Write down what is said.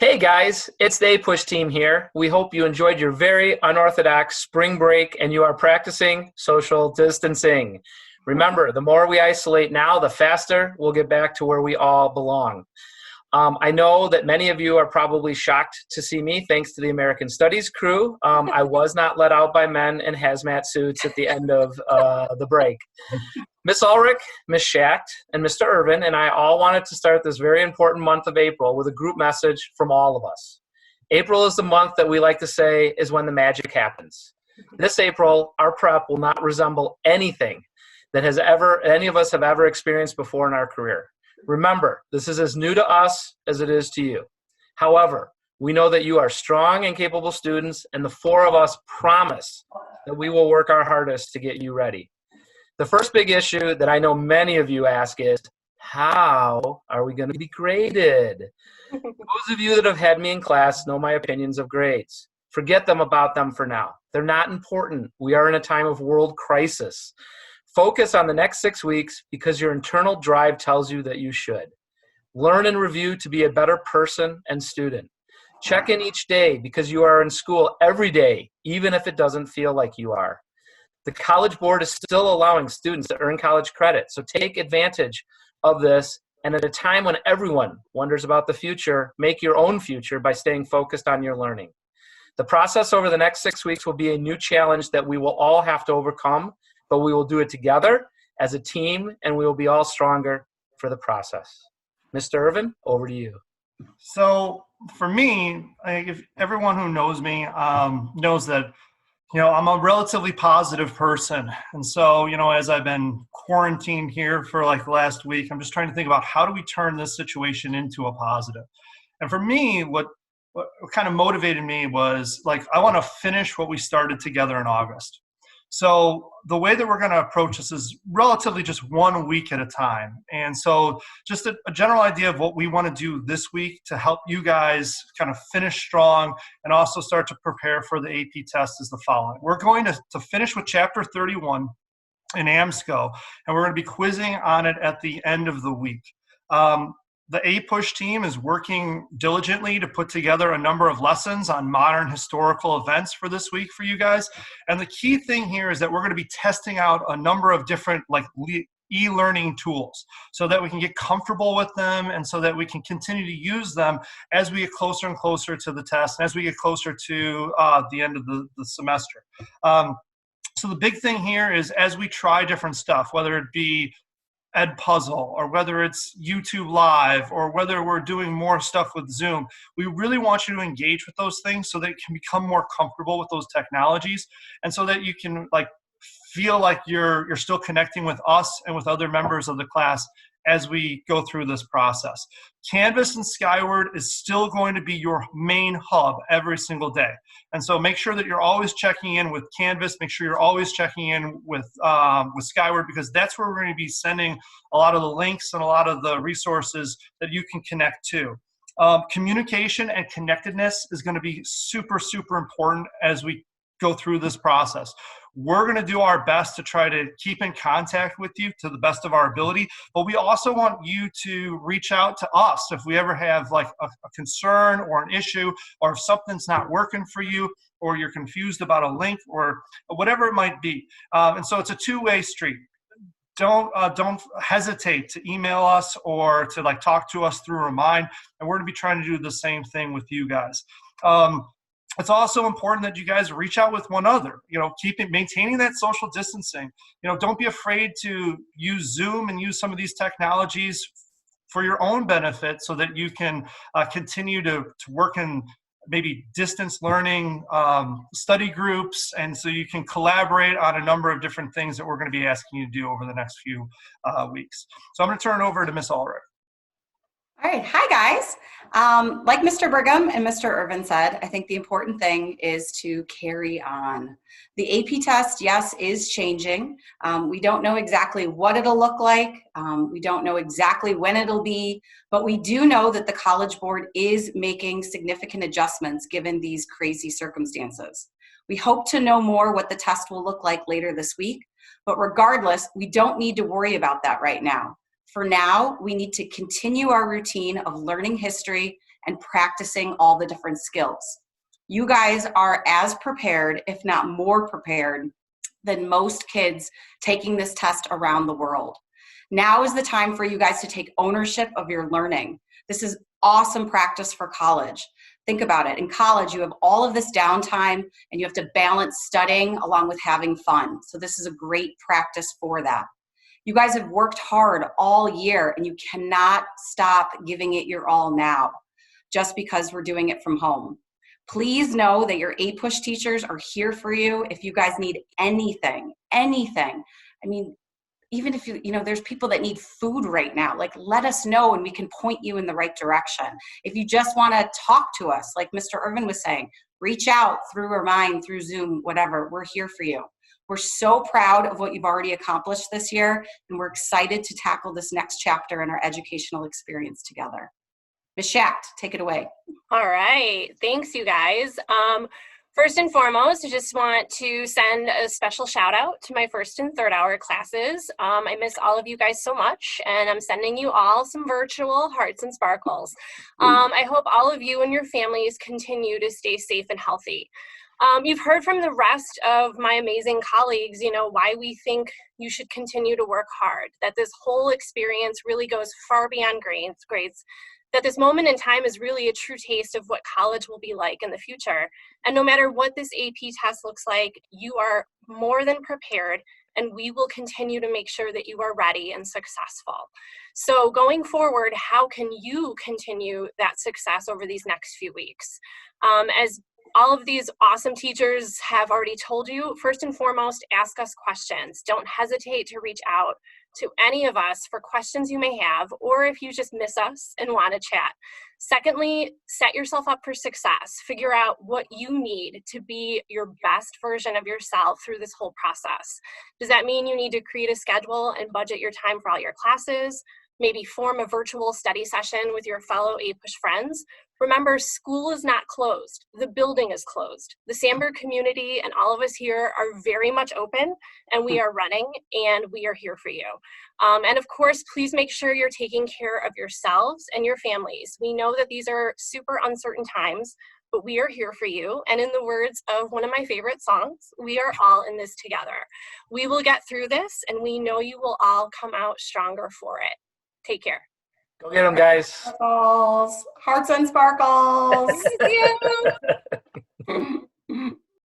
Hey guys, it's the APUSH team here. We hope you enjoyed your very unorthodox spring break and you are practicing social distancing. Remember, the more we isolate now, the faster we'll get back to where we all belong. I know that many of you are probably shocked to see me, thanks to the American Studies crew. I was not let out by men in hazmat suits at the end of the break. Miss Ulrich, Miss Schacht, and Mr. Irvin and I all wanted to start this very important month of April with a group message from all of us. April is the month that we like to say is when the magic happens. This April, our prep will not resemble anything that any of us have ever experienced before in our career. Remember, this is as new to us as it is to you. However, we know that you are strong and capable students, and the four of us promise that we will work our hardest to get you ready. The first big issue that I know many of you ask is, how are we going to be graded? Those of you that have had me in class know my opinions of grades. Forget about them for now. They're not important. We are in a time of world crisis. Focus on the next 6 weeks because your internal drive tells you that you should. Learn and review to be a better person and student. Check in each day because you are in school every day, even if it doesn't feel like you are. The College Board is still allowing students to earn college credit, so take advantage of this. And at a time when everyone wonders about the future, make your own future by staying focused on your learning. The process over the next 6 weeks will be a new challenge that we will all have to overcome, but we will do it together as a team, and we will be all stronger for the process. Mr. Irvin, over to you. So for me, if everyone who knows me knows that, I'm a relatively positive person. And so, as I've been quarantined here for like last week, I'm just trying to think about how do we turn this situation into a positive. And for me, what kind of motivated me was I want to finish what we started together in August. So the way that we're going to approach this is relatively just 1 week at a time. And so just a general idea of what we want to do this week to help you guys kind of finish strong and also start to prepare for the AP test is the following. We're going to finish with Chapter 31 in AMSCO, and we're going to be quizzing on it at the end of the week. The APUSH team is working diligently to put together a number of lessons on modern historical events for this week for you guys. And the key thing here is that we're going to be testing out a number of different e-learning tools so that we can get comfortable with them and so that we can continue to use them as we get closer and closer to the test and as we get closer to the end of the semester. So the big thing here is as we try different stuff, whether it be Edpuzzle or whether it's YouTube Live or whether we're doing more stuff with Zoom, we really want you to engage with those things so that you can become more comfortable with those technologies and so that you can feel like you're still connecting with us and with other members of the class as we go through this process. Canvas and Skyward is still going to be your main hub every single day. And so make sure that you're always checking in with Canvas. Make sure you're always checking in with Skyward because that's where we're going to be sending a lot of the links and a lot of the resources that you can connect to. Communication and connectedness is going to be super, super important as we go through this process. We're going to do our best to try to keep in contact with you to the best of our ability, but we also want you to reach out to us if we ever have a concern or an issue or if something's not working for you or you're confused about a link or whatever it might be. And so it's a two-way street. Don't hesitate to email us or to talk to us through Remind, and we're going to be trying to do the same thing with you guys. It's also important that you guys reach out with one another, maintaining that social distancing. Don't be afraid to use Zoom and use some of these technologies for your own benefit so that you can continue to work in maybe distance learning study groups, and so you can collaborate on a number of different things that we're going to be asking you to do over the next few weeks. So I'm going to turn it over to Ms. Ulrich. All right. Hi, guys. Like Mr. Brigham and Mr. Irvin said, I think the important thing is to carry on. The AP test, yes, is changing. We don't know exactly what it'll look like. We don't know exactly when it'll be, but we do know that the College Board is making significant adjustments given these crazy circumstances. We hope to know more what the test will look like later this week, but regardless, we don't need to worry about that right now. For now, we need to continue our routine of learning history and practicing all the different skills. You guys are as prepared, if not more prepared, than most kids taking this test around the world. Now is the time for you guys to take ownership of your learning. This is awesome practice for college. Think about it. In college, you have all of this downtime and you have to balance studying along with having fun. So this is a great practice for that. You guys have worked hard all year and you cannot stop giving it your all now just because we're doing it from home. Please know that your APUSH teachers are here for you if you guys need anything. I mean, even if there's people that need food right now, like let us know and we can point you in the right direction. If you just want to talk to us, like Mr. Irvin was saying, reach out through Remind, through Zoom, whatever, we're here for you. We're so proud of what you've already accomplished this year, and we're excited to tackle this next chapter in our educational experience together. Ms. Schacht, take it away. All right, thanks you guys. First and foremost, I just want to send a special shout out to my first and third hour classes. I miss all of you guys so much, and I'm sending you all some virtual hearts and sparkles. I hope all of you and your families continue to stay safe and healthy. You've heard from the rest of my amazing colleagues, why we think you should continue to work hard, that this whole experience really goes far beyond grades, that this moment in time is really a true taste of what college will be like in the future. And no matter what this AP test looks like, you are more than prepared, and we will continue to make sure that you are ready and successful. So going forward, how can you continue that success over these next few weeks? As all of these awesome teachers have already told you, first and foremost, ask us questions. Don't hesitate to reach out to any of us for questions you may have, or if you just miss us and want to chat. Secondly, set yourself up for success. Figure out what you need to be your best version of yourself through this whole process. Does that mean you need to create a schedule and budget your time for all your classes? Maybe form a virtual study session with your fellow APUSH friends? Remember, school is not closed. The building is closed. The Sandburg community and all of us here are very much open, and we are running, and we are here for you. And of course, please make sure you're taking care of yourselves and your families. We know that these are super uncertain times, but we are here for you. And in the words of one of my favorite songs, we are all in this together. We will get through this, and we know you will all come out stronger for it. Take care. Go get them, guys. Sparkles. Hearts and sparkles. Thank you.